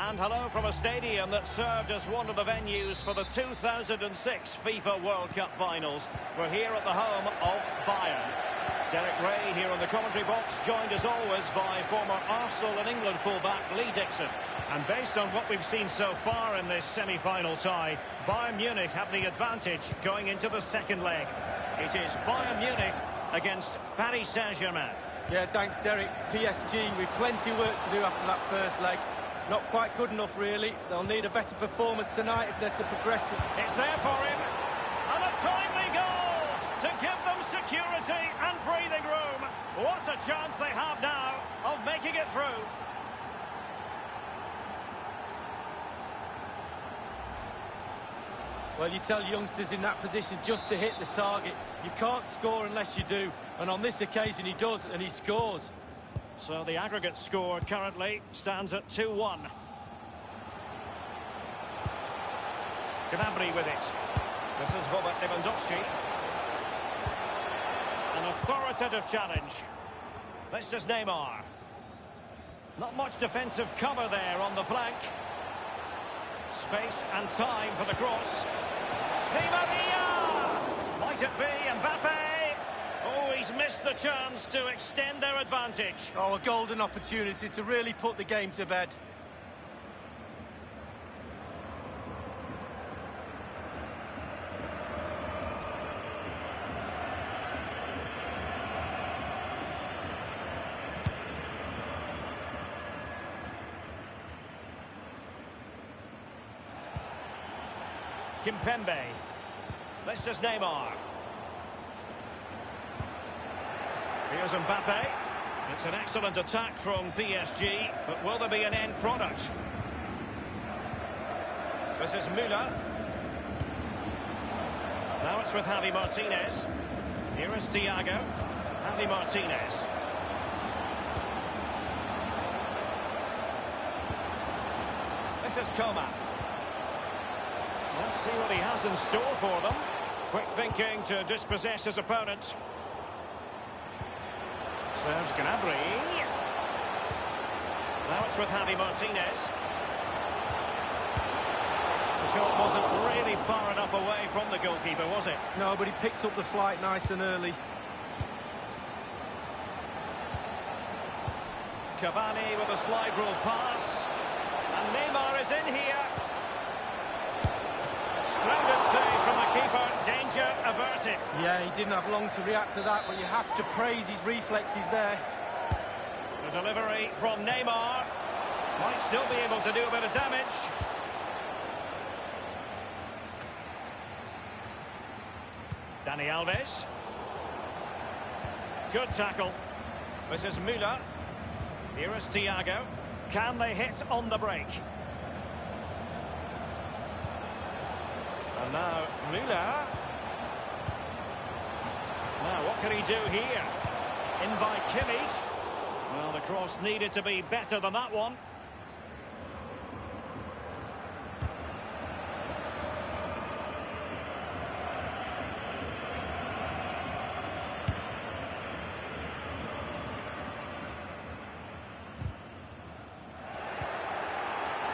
And hello from a stadium that served as one of the venues for the 2006 FIFA World Cup finals. We're here at the home of Bayern. Derek Ray here on the commentary box, joined as always by former Arsenal and England fullback Lee Dixon. And based on what we've seen so far in this semi-final tie, Bayern Munich have the advantage going into the second leg. It is Bayern Munich against Paris Saint-Germain. Yeah, thanks, Derek. PSG with plenty of work to do after that first leg. Not quite good enough, really. They'll need a better performance tonight if they're to progress. It's there for him. And a timely goal to give them security and breathing room. What a chance they have now of making it through. Well, you tell youngsters in that position just to hit the target. You can't score unless you do. And on this occasion, he does, and he scores. So the aggregate score currently stands at 2-1. Gnabry with it. This is Robert Lewandowski. An authoritative challenge. This is Neymar. Not much defensive cover there on the flank. Space and time for the cross. Di Maria! Might it be Mbappe? Oh, he's missed the chance to extend their advantage. Oh, a golden opportunity to really put the game to bed. Kimpembe. This is Neymar. Here's Mbappe. It's an excellent attack from PSG, but will there be an end product? This is Müller. Now it's with Javi Martinez. Here is Thiago. Javi Martinez. This is Coman. Let's see what he has in store for them. Quick thinking to dispossess his opponent. Serves Gnabry. Now it's with Javi Martinez. The shot wasn't really far enough away from the goalkeeper, was it? No, but he picked up the flight nice and early. Cavani with a slide rule pass. And Neymar is in here. Splendid save from the keeper. Danger averted. Yeah, he didn't have long to react to that, but you have to praise his reflexes there. The delivery from Neymar. Might still be able to do a bit of damage. Dani Alves. Good tackle. This is Müller. Here is Thiago. Can they hit on the break? And now Müller. Now what can he do here? In by Kimmich. Well, the cross needed to be better than that one.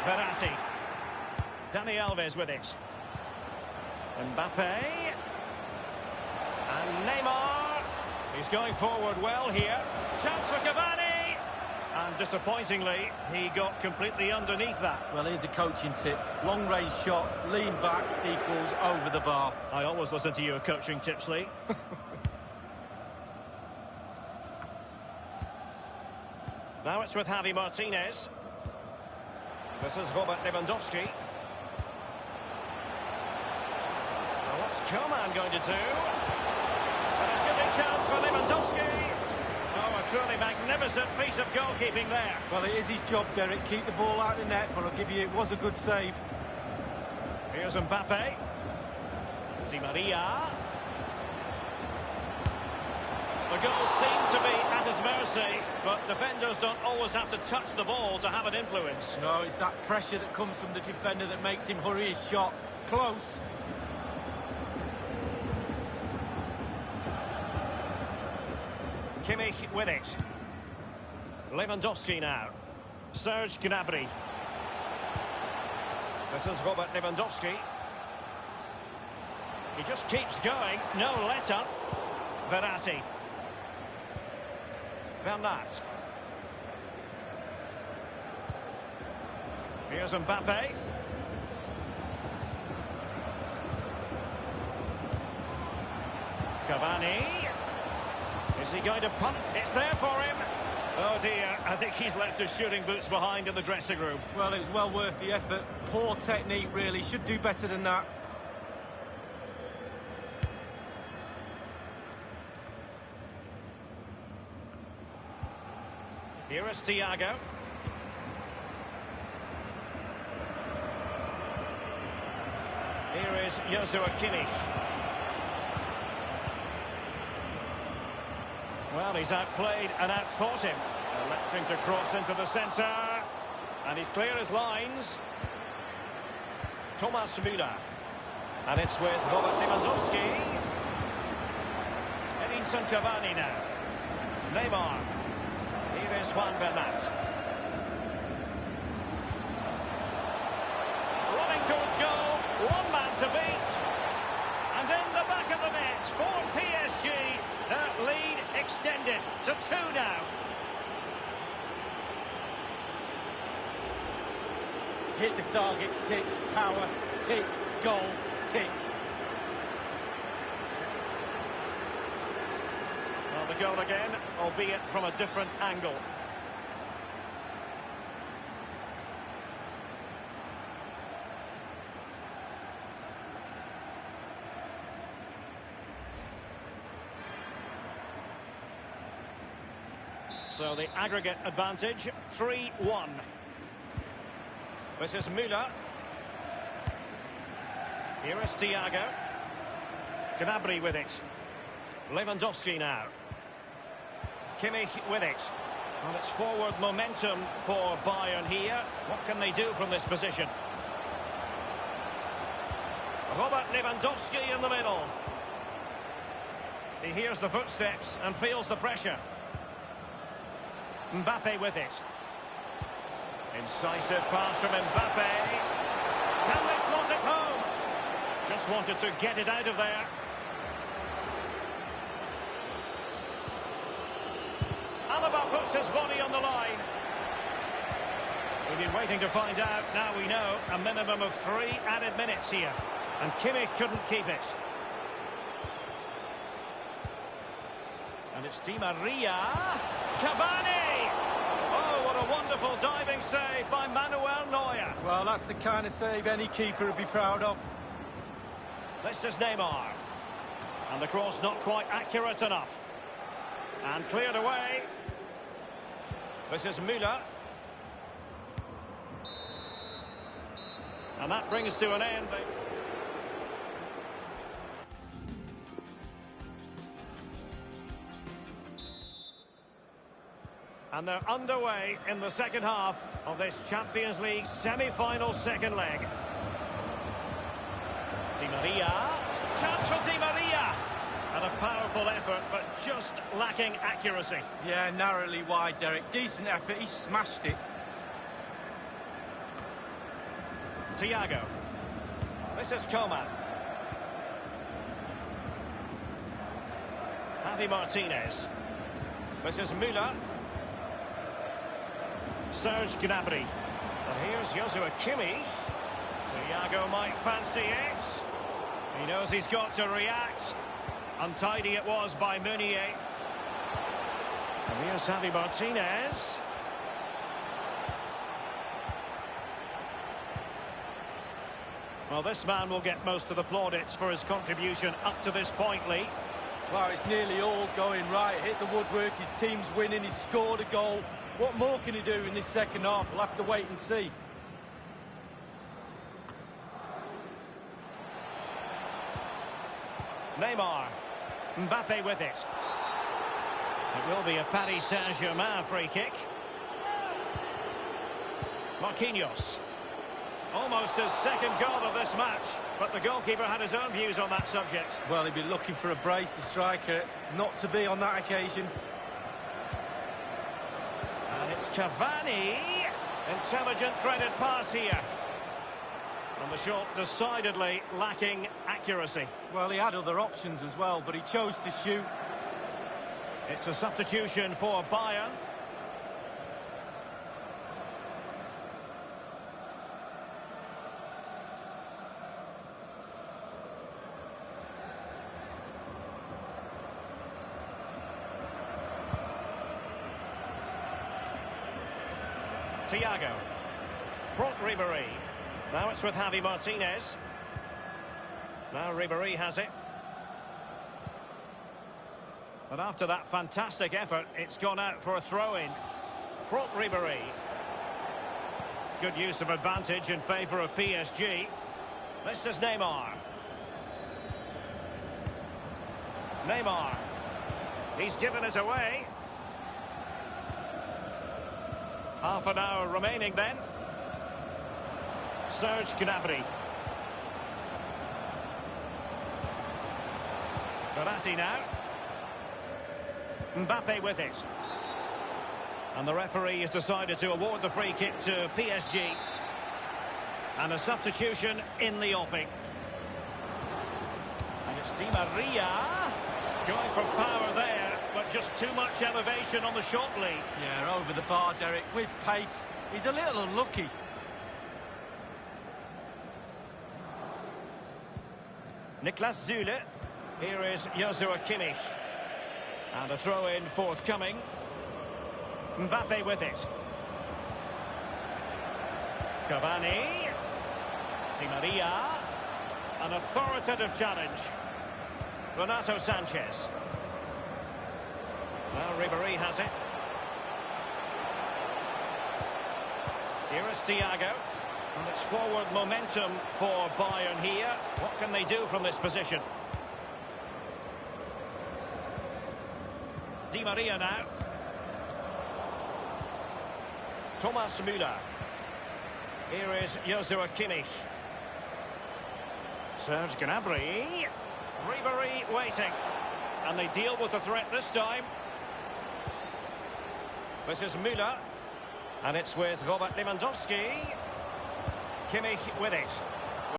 Verratti. Dani Alves with it. Mbappe. And Neymar. He's going forward well here. Chance for Cavani. And disappointingly, he got completely underneath that. Well, here's a coaching tip. Long range shot, lean back equals over the bar. I always listen to your coaching tips, Lee. Now it's with Javi Martinez. This is Robert Lewandowski. What's Coman going to do? And a shooting chance for Lewandowski. Oh, a truly magnificent piece of goalkeeping there. Well, it is his job, Derek. Keep the ball out of the net, but I'll give you, it was a good save. Here's Mbappe. Di Maria. The goals seem to be at his mercy, but defenders don't always have to touch the ball to have an influence. No, it's that pressure that comes from the defender that makes him hurry his shot. Close. Kimmich with it. Lewandowski now. Serge Gnabry. This is Robert Lewandowski. He just keeps going. No let up. Verratti. Bernat. Here's Mbappe. Cavani. Is he going to punt? It's there for him. Oh dear, I think he's left his shooting boots behind in the dressing room. Well, it was well worth the effort. Poor technique, really. Should do better than that. Here is Thiago. Here is Joshua Kimmich. Well, he's outplayed and outthought him. Electing to cross into the centre. And he's clear as lines. Thomas Müller. And it's with Robert Lewandowski. Edinson Cavani now. Neymar. Here is Juan Bernat. Running towards goal. One man to beat. And in the back of the net for PSG. Their lead extended to 2 now. Hit the target, tick, power, tick, goal, tick. Well, the goal again, albeit from a different angle. So the aggregate advantage, 3-1. This is Müller. Here is Thiago. Gnabry with it. Lewandowski now. Kimmich with it. Well, it's forward momentum for Bayern here. What can they do from this position? Robert Lewandowski in the middle. He hears the footsteps and feels the pressure. Mbappe with it. Incisive pass from Mbappe. Can they slot it home? Just wanted to get it out of there. Alaba puts his body on the line. We've been waiting to find out. Now we know a minimum of 3 added minutes here. And Kimmich couldn't keep it. And it's Di Maria. Cavani! Oh, what a wonderful diving save by Manuel Neuer. Well, that's the kind of save any keeper would be proud of. This is Neymar. And the cross not quite accurate enough. And cleared away. This is Müller. And that brings to an end. And they're underway in the second half of this Champions League semi-final second leg. Di Maria. Chance for Di Maria. And a powerful effort, but just lacking accuracy. Yeah, narrowly wide, Derek. Decent effort. He smashed it. Thiago. This is Coman. Javi Martinez. This is Müller. Serge Gnabry. And here's Joshua Kimmich. Thiago might fancy it. He knows he's got to react. Untidy it was by Meunier. And here's Javi Martinez. Well, this man will get most of the plaudits for his contribution up to this point, Lee. Well, it's nearly all going right. Hit the woodwork, his team's winning, he's scored a goal. What more can he do in this second half? We'll have to wait and see. Neymar. Mbappe with it. It will be a Paris Saint-Germain free kick. Marquinhos. Almost his second goal of this match, but the goalkeeper had his own views on that subject. Well, he'd be looking for a brace, the striker, not to be on that occasion. And it's Cavani. Intelligent threaded pass here. And the shot decidedly lacking accuracy. Well, he had other options as well, but he chose to shoot. It's a substitution for Bayern. Thiago. Front Ribéry. Now it's with Javi Martinez. Now Ribéry has it. But after that fantastic effort, it's gone out for a throw-in. Front Ribéry. Good use of advantage in favour of PSG. This is Neymar. Neymar. He's given us away. Half an hour remaining then. Serge Gnabry. Verratti now. Mbappe with it. And the referee has decided to award the free kick to PSG. And a substitution in the offing. And it's Di Maria. Going for power there, but just too much elevation on the shot lead. Yeah, over the bar, Derek, with pace. He's a little unlucky. Niklas Süle. Here is Joshua Kimmich. And a throw-in forthcoming. Mbappe with it. Cavani. Di Maria. An authoritative challenge. Renato Sanchez. Now Ribéry has it. Here is Thiago. And it's forward momentum for Bayern here. What can they do from this position? Di Maria now. Thomas Müller. Here is Joshua Kimmich. Serge Gnabry. Ribéry waiting. And they deal with the threat this time. This is Müller. And it's with Robert Lewandowski. Kimmich with it.